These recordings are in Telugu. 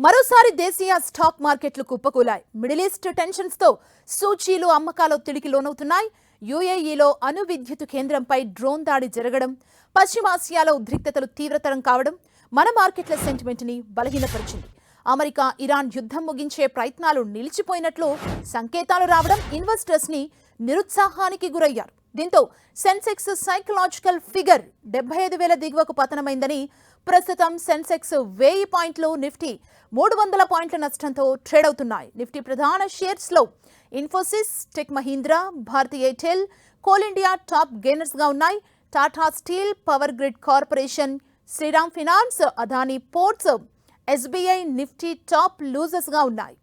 మరోసారి దేశీయ స్టాక్ మార్కెట్లు కుప్పకూలాయి. మిడిల్ ఈస్ట్ టెన్షన్స్ తో సూచీలు అమ్మకాల ఒత్తిడికి లోనవుతున్నాయి. యుఏఈలో అణు విద్యుత్ కేంద్రంపై డ్రోన్ దాడి జరగడం, పశ్చిమాసియాలో ఉద్రిక్తతలు తీవ్రతరం కావడం మన మార్కెట్ల సెంటిమెంట్ ని బలహీనపరిచింది. అమెరికా ఇరాన్ యుద్ధం ముగించే ప్రయత్నాలు నిలిచిపోయినట్లు సంకేతాలు రావడం ఇన్వెస్టర్స్ ని నిరుత్సాహానికి గురయ్యారు. దీంతో సెన్సెక్స్ సైకలాజికల్ ఫిగర్ 75,000 దిగువకు పతనమైందని, ప్రస్తుతం సెన్సెక్స్ 1000 పాయింట్లు, నిఫ్టీ 300 పాయింట్ల నష్టంతో ట్రేడ్ అవుతున్నాయి. నిఫ్టీ ప్రధాన షేర్స్ లో ఇన్ఫోసిస్, టెక్ మహీంద్రా, భారతీ ఎయిర్టెల్, కోల్ ఇండియా టాప్ గెయినర్స్ గా ఉన్నాయి. టాటా స్టీల్, పవర్ గ్రిడ్ కార్పొరేషన్, శ్రీరామ్ ఫినాన్స్, అదానీ పోర్ట్స్, ఎస్బీఐ, నిఫ్టీ టాప్ లూజర్స్ గా ఉన్నాయి.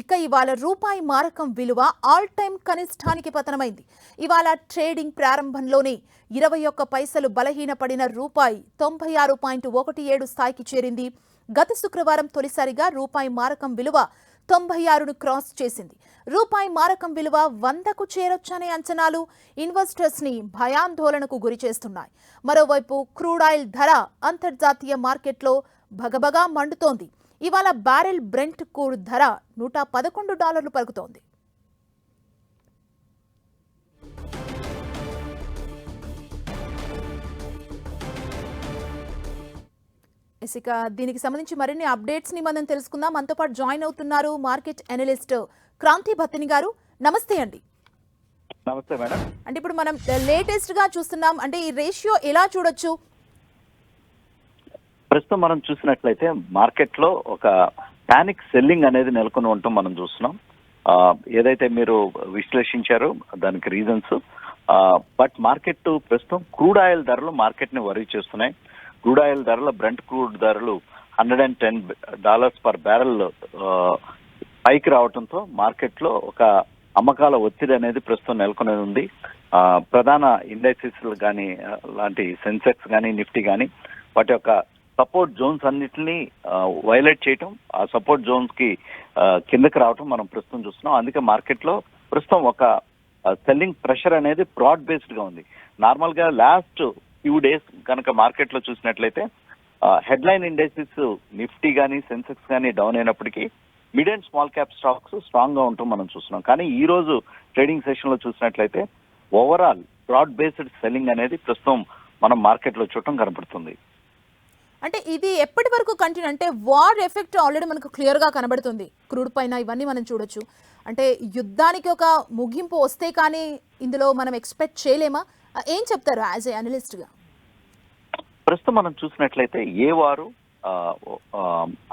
ఇక ఇవాళ రూపాయి మారకం విలువ ఆల్ టైమ్ కనిష్టానికి పతనమైంది. ఇవాళ ట్రేడింగ్ ప్రారంభంలోనే 21 పైసలు బలహీనపడిన రూపాయి 96.17 స్థాయికి చేరింది. గత శుక్రవారం తొలిసారిగా రూపాయి మారకం విలువ 96ను క్రాస్ చేసింది. రూపాయి మారకం విలువ 100కు చేరొచ్చనే అంచనాలు ఇన్వెస్టర్స్ ని భయాందోళనకు గురి చేస్తున్నాయి. మరోవైపు క్రూడ్ ఆయిల్ ధర అంతర్జాతీయ మార్కెట్లో భగభగా మండుతోంది. ఇవాళ బ్యారెల్ బ్రెంట్ క్రూడ్ ధర $111 పలుకుతోంది. ఇక దీనికి సంబంధించి మరిన్ని అప్డేట్స్ ని మనం తెలుసుకుందాం. మనతో పాటు జాయిన్ అవుతున్నారు మార్కెట్ అనలిస్ట్ క్రాంతి భత్తిని గారు. నమస్తే అండి. నమస్తే మేడం. అంటే ఇప్పుడు మనం లేటెస్ట్ గా చూస్తున్నాం, అంటే ఈ రేషియో ఎలా చూడొచ్చు? ప్రస్తుతం మనం చూసినట్లయితే మార్కెట్ లో ఒక పానిక్ సెల్లింగ్ అనేది నెలకొని ఉండటం మనం చూస్తున్నాం. ఏదైతే మీరు విశ్లేషించారో దానికి రీజన్స్, బట్ మార్కెట్ ప్రస్తుతం క్రూడ్ ఆయిల్ ధరలు మార్కెట్ ని వరీ చేస్తున్నాయి. క్రూడ్ ఆయిల్ ధరలు, బ్రెంట్ క్రూడ్ ధరలు $110 పర్ బ్యారెల్ పైకి రావడంతో మార్కెట్ లో ఒక అమ్మకాల ఒత్తిడి అనేది ప్రస్తుతం నెలకొని ఉంది. ప్రధాన ఇండెక్సెస్ కానీ లాంటి సెన్సెక్స్ కానీ నిఫ్టీ కానీ వాటి యొక్క సపోర్ట్ జోన్స్ అన్నిటిని వైలేట్ చేయటం, ఆ సపోర్ట్ జోన్స్ కి కిందకి రావటం మనం ప్రస్తుతం చూస్తున్నాం. అందుకే మార్కెట్ లో ప్రస్తుతం ఒక సెల్లింగ్ ప్రెషర్ అనేది బ్రాడ్ బేస్డ్ గా ఉంది. నార్మల్ గా లాస్ట్ ఫ్యూ డేస్ కనుక మార్కెట్ లో చూసినట్లయితే హెడ్లైన్ ఇండెక్సెస్ నిఫ్టీ కానీ సెన్సెక్స్ కానీ డౌన్ అయినప్పటికీ mid and small cap stocks strong గా ఉండటం మనం చూస్తున్నాం. కానీ ఈ రోజు ట్రేడింగ్ సెషన్ లో చూసినట్లయితే ఓవరాల్ బ్రాడ్ బేస్డ్ సెల్లింగ్ అనేది ప్రస్తుతం మనం మార్కెట్ లో చూడటం కనబడుతుంది. అంటే ఇది ఎప్పటి వరకు కంటిన్యూ, అంటే వార్ ఎఫెక్ట్ ఆల్రెడీ మనకు క్లియర్ గా కనబడుతుంది క్రూడ్ పైన, ఇవన్నీ మనం చూడొచ్చు. అంటే యుద్ధానికి ఒక ముగింపు వస్తే కానీ ఇందులో మనం ఎక్స్పెక్ట్ చేయలేమా? ఏం చెప్తారు యాజ్ ఏ అనలిస్ట్ గా? ప్రస్తుతం మనం చూసినట్లయితే ఏ వారు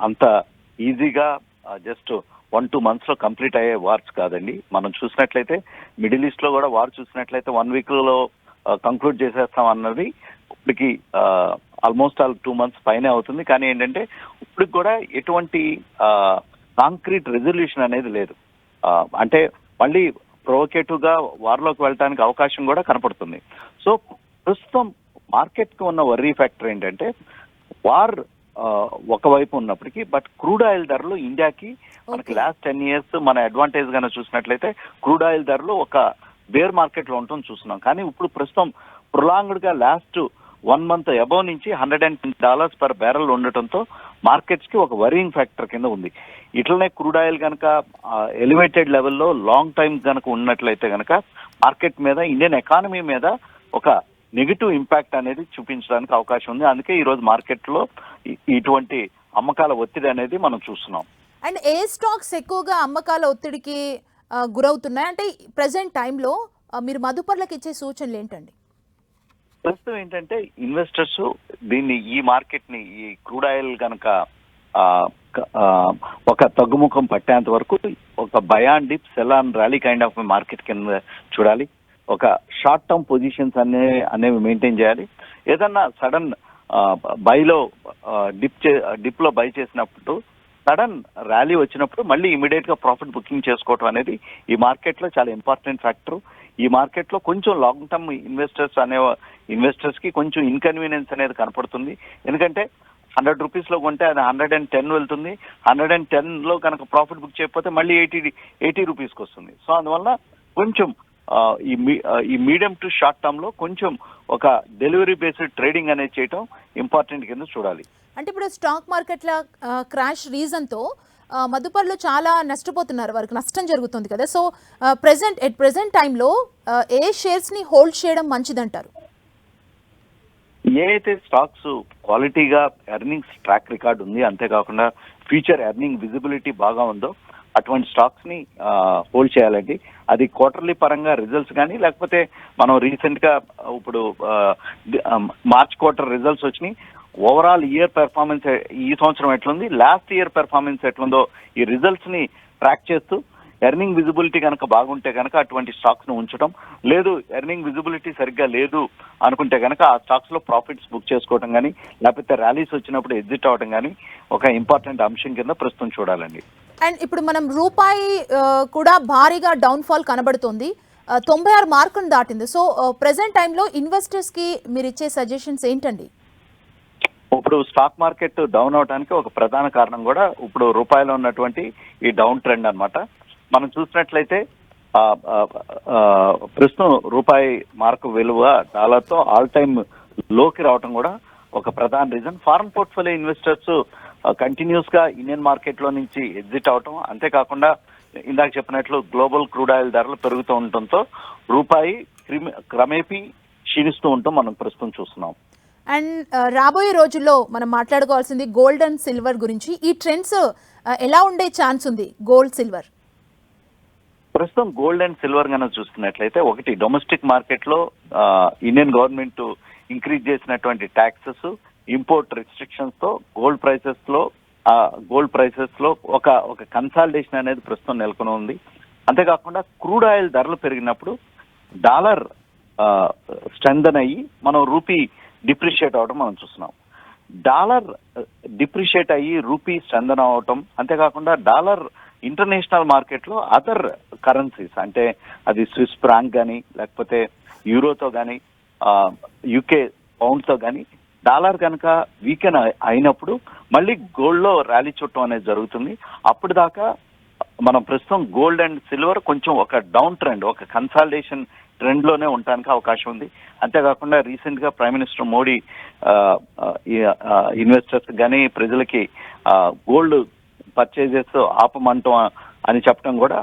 అంత ఈజీగా జస్ట్ 1-2 months లో కంప్లీట్ అయ్యే వార్స్ కాదండి. మనం చూసినట్లయితే మిడిల్ ఈస్ట్ లో కూడా వార్ చూసినట్లయితే 1 week లో కంక్లూడ్ చేసేస్తాం అన్నది ఇప్పటికి ఆల్మోస్ట్ 2 months పైనే అవుతుంది. కానీ ఏంటంటే ఇప్పటికి కూడా ఎటువంటి కాంక్రీట్ రెజల్యూషన్ అనేది లేదు. అంటే మళ్ళీ ప్రొవోకేటివ్ గా వార్లోకి వెళ్ళడానికి అవకాశం కూడా కనపడుతుంది. సో ప్రస్తుతం మార్కెట్ కి ఉన్న వర్రీ ఫ్యాక్టర్ ఏంటంటే వార్ ఒకవైపు ఉన్నప్పటికీ, బట్ క్రూడ్ ఆయిల్ ధరలు ఇండియాకి మనకి లాస్ట్ 10 years మన అడ్వాంటేజ్ గానే చూసినట్లయితే క్రూడ్ ఆయిల్ ధరలు ఒక బేర్ మార్కెట్ లో ఉండటం చూస్తున్నాం. కానీ ఇప్పుడు ప్రస్తుతం ప్రొలాంగ్డ్ గా లాస్ట్ 1 month అబౌవ్ నుంచి $110 పర్ బ్యారెల్ ఉండటంతో మార్కెట్స్ కి ఒక వరింగ్ ఫ్యాక్టర్ కింద ఉంది. ఇట్లనే క్రూడ్ ఆయిల్ కనుక ఎలివేటెడ్ లెవెల్లో లాంగ్ టైం కనుక ఉన్నట్లయితే కనుక మార్కెట్ మీద, ఇండియన్ ఎకానమీ మీద ఒక నెగిటివ్ ఇంపాక్ట్ అనేది చూపించడానికి అవకాశం ఉంది. అందుకే ఈ రోజు మార్కెట్ లో ఇటువంటి అమ్మకాల ఒత్తిడి అనేది మనం చూస్తున్నాం. అండ్ ఏ స్టాక్స్ ఎక్కువగా అమ్మకాల ఒత్తిడికి గురవుతున్నాయి? అంటే ప్రెసెంట్ టైంలో మీరు మదుపర్లకు ఇచ్చే సూచనలు ఏంటండి? ప్రస్తుతం ఏంటంటే ఇన్వెస్టర్స్ దీన్ని, ఈ మార్కెట్ ని, ఈ క్రూడ్ ఆయిల్ కనుక ఒక తగ్గుముఖం పట్టేంత వరకు ఒక by on dip, cell on rally kind of market కింద చూడాలి. ఒక షార్ట్ టర్మ్ పొజిషన్స్ అనేవి మెయింటైన్ చేయాలి. ఏదన్నా సడన్ బైలో డిప్ లో బై చేసినప్పుడు, సడన్ ర్యాలీ వచ్చినప్పుడు మళ్ళీ ఇమీడియట్ గా ప్రాఫిట్ బుకింగ్ చేసుకోవటం అనేది ఈ మార్కెట్ లో చాలా ఇంపార్టెంట్ ఫ్యాక్టర్. ఈ మార్కెట్ లో కొంచెం లాంగ్ టర్మ్ ఇన్వెస్టర్స్ కి కొంచెం ఇన్కన్వీనియన్స్ అనేది కనపడుతుంది. ఎందుకంటే 100 rupees లో కొంటే అది 110 వెళ్తుంది. 110 లో కనుక ప్రాఫిట్ బుక్ చేయకపోతే మళ్ళీ 80 rupees కి వస్తుంది. సో అందువల్ల కొంచెం ఈ మీడియం టు షార్ట్ టర్మ్ లో కొంచెం ఒక డెలివరీ బేస్డ్ ట్రేడింగ్ అనేది చేయటం ఇంపార్టెంట్ కింద చూడాలి. అంటే ఇప్పుడు స్టాక్ మార్కెట్ల క్రాష్ రీజన్తో మదుపర్లు చాలా నష్టపోతున్నారు, వారికి నష్టం జరుగుతుంది కదా. సో ప్రెసెంట్ టైంలో ఏ షేర్స్ని హోల్డ్ చేయడం మంచిదంటారు? ఏ అయితే స్టాక్స్ క్వాలిటీగా ఎర్నింగ్స్ ట్రాక్ రికార్డ్ ఉంది, అంతేకాకుండా ఫ్యూచర్ ఎర్నింగ్ విజిబిలిటీ బాగా ఉందో అటువంటి స్టాక్స్ ని హోల్డ్ చేయాలండి. అది క్వార్టర్లీ పరంగా రిజల్ట్స్ కానీ, లేకపోతే మనం రీసెంట్ గా ఇప్పుడు మార్చ్ క్వార్టర్ రిజల్ట్స్ వచ్చినాయి. ఓవరాల్ ఇయర్ పెర్ఫార్మెన్స్ ఈ సంవత్సరం ఎట్లుంది, లాస్ట్ ఇయర్ పెర్ఫార్మెన్స్ ఎట్లుందో ఈ రిజల్ట్స్ ని ట్రాక్ చేస్తూ ఎర్నింగ్ విజిబిలిటీ కనుక బాగుంటే కనుక అటువంటి స్టాక్స్ ను ఉంచడం, లేదు ఎర్నింగ్ విజిబిలిటీ సరిగ్గా లేదు అనుకుంటే కనుక ఆ స్టాక్స్ లో ప్రాఫిట్స్ బుక్ చేసుకోవడం కానీ, లేకపోతే ర్యాలీస్ వచ్చినప్పుడు ఎగ్జిట్ అవడం కానీ ఒక ఇంపార్టెంట్ అంశం కింద ప్రస్తుతం చూడాలండి. అండ్ ఇప్పుడు మనం రూపాయి కూడా భారీగా డౌన్ఫాల్ కనబడుతోంది, 96 మార్కును దాటింది. సో ప్రెసెంట్ టైంలో ఇన్వెస్టర్స్కి మీరు ఇచ్చే సజెషన్స్ ఏంటండి? ఇప్పుడు స్టాక్ మార్కెట్ డౌన్ అవడానికి ఒక ప్రధాన కారణం కూడా ఇప్పుడు రూపాయిలో ఉన్నటువంటి ఈ డౌన్ ట్రెండ్ అన్నమాట. మనం చూసినట్లయితే ప్రస్తుతం రూపాయి మార్కు విలువ డాలర్తో ఆల్ టైమ్ లోకి రావడం కూడా ఒక ప్రధాన reason. Foreign portfolio investors continuous గా ఇండియన్ మార్కెట్ లో నుంచి ఎగ్జిట్ అవటం, అంతేకాకుండా ఇందాక చెప్పినట్లు గ్లోబల్ క్రూడ్ ఆయిల్ ధరలు పెరుగుతూ ఉండటంతో రూపాయి క్రమేపీ క్షీణిస్తూ ఉండటం మనం ప్రస్తుతం చూస్తున్నాం. అండ్ రాబోయే రోజుల్లో మనం మాట్లాడుకోవాల్సింది గోల్డ్ అండ్ సిల్వర్ గురించి. ఈ ట్రెండ్స్ ఎలా ఉండే ఛాన్స్ ఉంది గోల్డ్ సిల్వర్? ప్రస్తుతం గోల్డ్ అండ్ సిల్వర్ కనుక చూస్తున్నట్లయితే, ఒకటి డొమెస్టిక్ మార్కెట్ లో ఇండియన్ గవర్నమెంట్ ఇంక్రీజ్ చేసినటువంటి ట్యాక్సెస్, ఇంపోర్ట్ రిస్ట్రిక్షన్స్ తో గోల్డ్ ప్రైసెస్ లో ఒక కన్సాలిడేషన్ అనేది ప్రస్తుతం నెలకొని ఉంది. అంతేకాకుండా క్రూడ్ ఆయిల్ ధరలు పెరిగినప్పుడు డాలర్ స్ట్రెంథన్ అయ్యి మనం రూపీ డిప్రిషియేట్ అవడం మనం చూస్తున్నాం. డాలర్ డిప్రిషియేట్ అయ్యి రూపీ స్ట్రెంథన్ అవటం, అంతేకాకుండా డాలర్ ఇంటర్నేషనల్ మార్కెట్ లో అదర్ కరెన్సీస్ అంటే అది స్విస్ ఫ్రాంక్ కానీ, లేకపోతే యూరోతో కానీ, యూకే పౌండ్ తో కానీ డాలర్ కనుక వీకెన్ అయినప్పుడు మళ్ళీ గోల్డ్ లో ర్యాలీ చుట్టం అనేది జరుగుతుంది. అప్పుడు దాకా మనం ప్రస్తుతం గోల్డ్ అండ్ సిల్వర్ కొంచెం ఒక డౌన్ ట్రెండ్, ఒక కన్సాలిడేషన్ ట్రెండ్ లోనే ఉండడానికి అవకాశం ఉంది. అంతేకాకుండా రీసెంట్ గా ప్రైమ్ మినిస్టర్ మోడీ ఇన్వెస్టర్స్ కానీ ప్రజలకి గోల్డ్ పర్చేజెస్ ఆపమంటాం అని చెప్పడం కూడా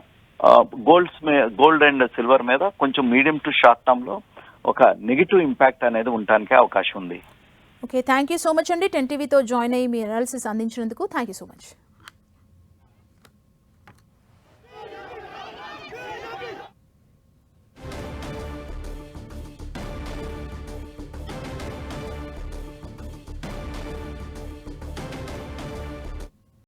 గోల్డ్ అండ్ సిల్వర్ మీద కొంచెం మీడియం టు షార్ట్ టర్మ్ లో ఒక నెగిటివ్ ఇంపాక్ట్ అనేది ఉండడానికి అవకాశం ఉంది. Okay, thank you so much అండి. 10 టీవీతో జాయిన్ అయ్యి మీ అనాలిసిస్ అందించినందుకు థ్యాంక్ యూ సో మచ్.